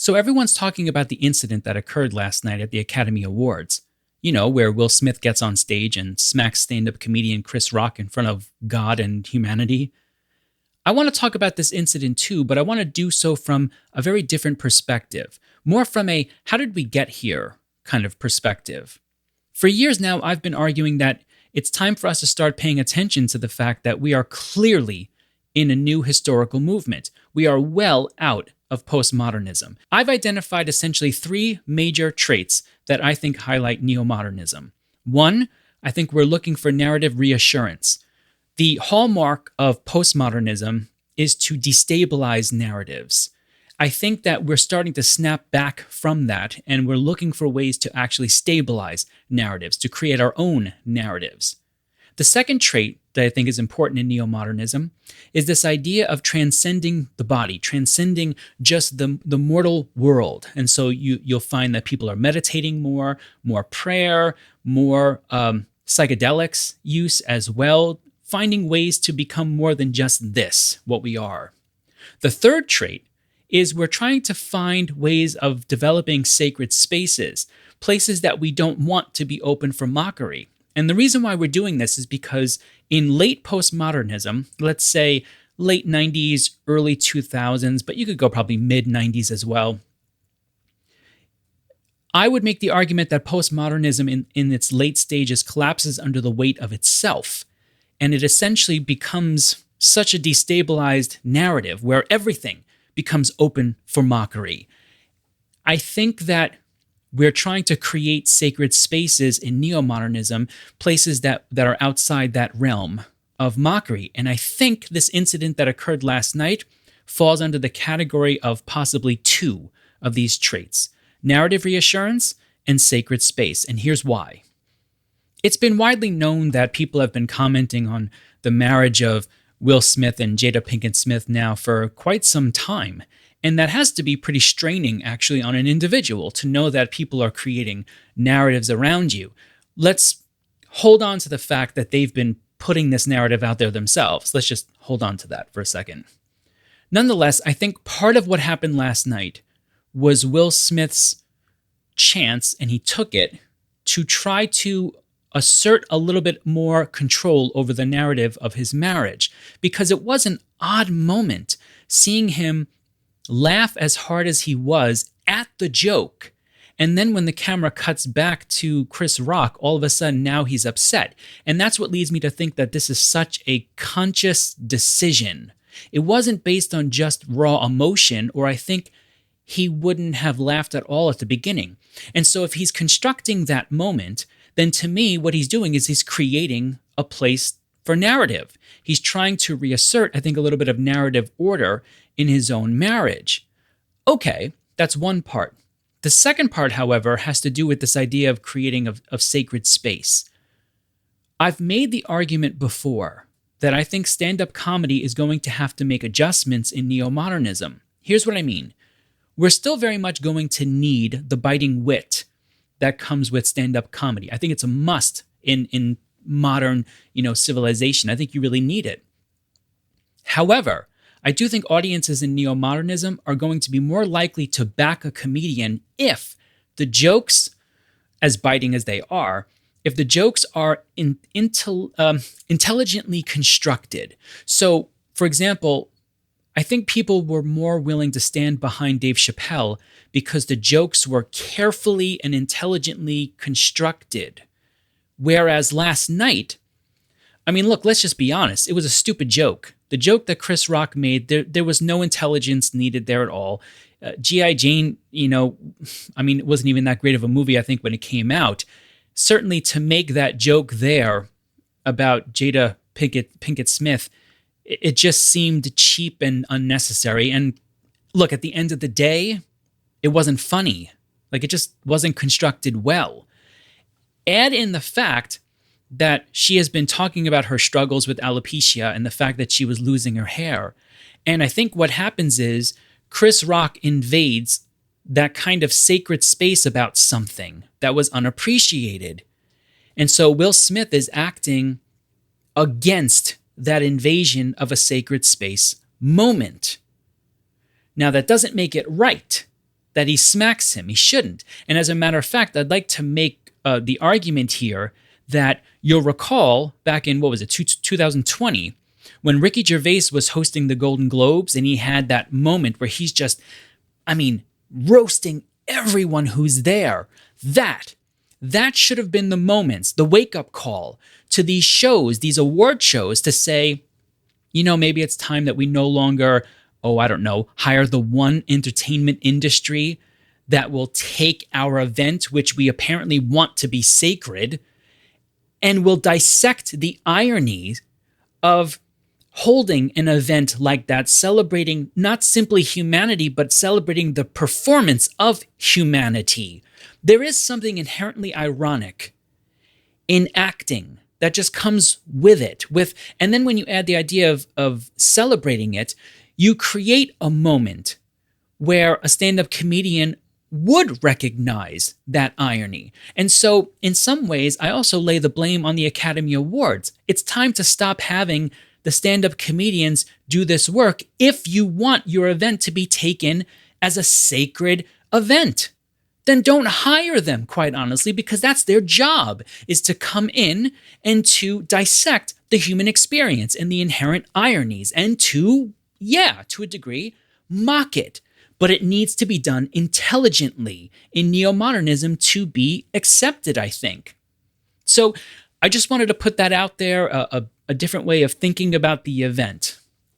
So everyone's talking about the incident that occurred last night at the Academy Awards. You know, where Will Smith gets on stage and smacks stand-up comedian Chris Rock in front of God and humanity. I want to talk about this incident too, but I want to do so from a very different perspective. More from a how did we get here kind of perspective. For years now, I've been arguing that it's time for us to start paying attention to the fact that we are clearly in a new historical movement. We are well out of postmodernism. I've identified essentially three major traits that I think highlight neomodernism. One, I think we're looking for narrative reassurance. The hallmark of postmodernism is to destabilize narratives. I think that we're starting to snap back from that, and we're looking for ways to actually stabilize narratives, to create our own narratives. The second trait that I think is important in neomodernism is this idea of transcending the body, transcending just the mortal world. And so you'll find that people are meditating more prayer, more psychedelics use as well, finding ways to become more than just this, what we are. The third trait is we're trying to find ways of developing sacred spaces, places that we don't want to be open for mockery. And the reason why we're doing this is because in late postmodernism, let's say late 90s, early 2000s, but you could go probably mid 90s as well, I would make the argument that postmodernism in its late stages collapses under the weight of itself. And it essentially becomes such a destabilized narrative where everything becomes open for mockery. I think that we're trying to create sacred spaces in neomodernism, places that are outside that realm of mockery. And I think this incident that occurred last night falls under the category of possibly two of these traits: narrative reassurance and sacred space. And here's why. It's been widely known that people have been commenting on the marriage of Will Smith and Jada Pinkett Smith now for quite some time. And that has to be pretty straining, actually, on an individual to know that people are creating narratives around you. Let's hold on to the fact that they've been putting this narrative out there themselves. Let's just hold on to that for a second. Nonetheless, I think part of what happened last night was Will Smith's chance, and he took it, to try to assert a little bit more control over the narrative of his marriage, because it was an odd moment seeing him laugh as hard as he was at the joke. And then when the camera cuts back to Chris Rock, all of a sudden now he's upset. And that's what leads me to think that this is such a conscious decision. It wasn't based on just raw emotion, or I think he wouldn't have laughed at all at the beginning. And so if he's constructing that moment, then to me, what he's doing is he's creating a place for narrative. He's trying to reassert, I think, a little bit of narrative order in his own marriage. Okay, that's one part. The second part, however, has to do with this idea of creating of sacred space. I've made the argument before that I think stand-up comedy is going to have to make adjustments in neomodernism. Here's what I mean. We're still very much going to need the biting wit that comes with stand-up comedy. I think it's a must in modern, civilization. I think you really need it. However, I do think audiences in neomodernism are going to be more likely to back a comedian if the jokes, as biting as they are, if the jokes are intelligently constructed. So, for example, I think people were more willing to stand behind Dave Chappelle because the jokes were carefully and intelligently constructed. Whereas last night, look, let's just be honest. It was a stupid joke. The joke that Chris Rock made, there was no intelligence needed there at all. G.I. Jane, it wasn't even that great of a movie, I think, when it came out. Certainly to make that joke there about Jada Pinkett Smith, it just seemed cheap and unnecessary. And look, at the end of the day, it wasn't funny. It just wasn't constructed well. Add in the fact that she has been talking about her struggles with alopecia and the fact that she was losing her hair. And I think what happens is Chris Rock invades that kind of sacred space about something that was unappreciated. And so Will Smith is acting against that invasion of a sacred space moment. Now, that doesn't make it right, that he smacks him. He shouldn't. And as a matter of fact, I'd like to make the argument here that you'll recall back in, 2020, when Ricky Gervais was hosting the Golden Globes and he had that moment where he's just, roasting everyone who's there. That should have been the moments, the wake-up call to these shows, these award shows, to say, maybe it's time that we no longer, hire the one entertainment industry that will take our event, which we apparently want to be sacred, and will dissect the ironies of holding an event like that, celebrating not simply humanity, but celebrating the performance of humanity. There is something inherently ironic in acting that just comes with it. And then when you add the idea of celebrating it, you create a moment where a stand-up comedian would recognize that irony. And so in some ways, I also lay the blame on the Academy Awards. It's time to stop having the stand-up comedians do this work if you want your event to be taken as a sacred event. Then don't hire them, quite honestly, because that's their job, is to come in and to dissect the human experience and the inherent ironies and to a degree, mock it. But it needs to be done intelligently in Neomodernism to be accepted, I think. So I just wanted to put that out there, a different way of thinking about the event.